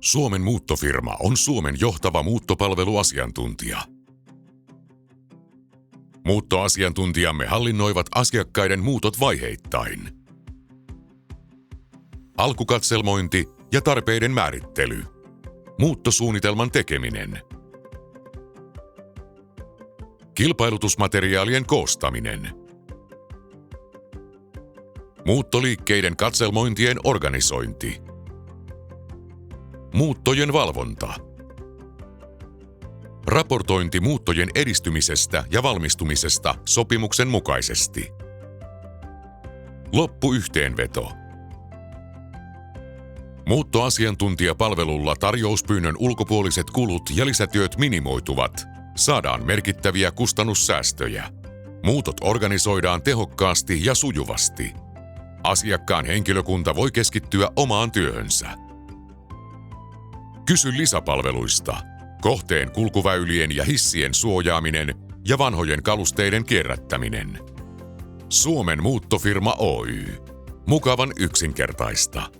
Suomen Muuttofirma on Suomen johtava muuttopalveluasiantuntija. Muuttoasiantuntijamme hallinnoivat asiakkaiden muutot vaiheittain. Alkukatselmointi ja tarpeiden määrittely. Muuttosuunnitelman tekeminen. Kilpailutusmateriaalien koostaminen. Muuttoliikkeiden katselmointien organisointi. Muuttojen valvonta. Raportointi muuttojen edistymisestä ja valmistumisesta sopimuksen mukaisesti. Loppuyhteenveto. Muuttoasiantuntijapalvelulla tarjouspyynnön ulkopuoliset kulut ja lisätyöt minimoituvat. Saadaan merkittäviä kustannussäästöjä. Muutot organisoidaan tehokkaasti ja sujuvasti. Asiakkaan henkilökunta voi keskittyä omaan työhönsä. Kysy lisäpalveluista. Kohteen kulkuväylien ja hissien suojaaminen ja vanhojen kalusteiden kierrättäminen. Suomen Muuttofirma Oy. Mukavan yksinkertaista.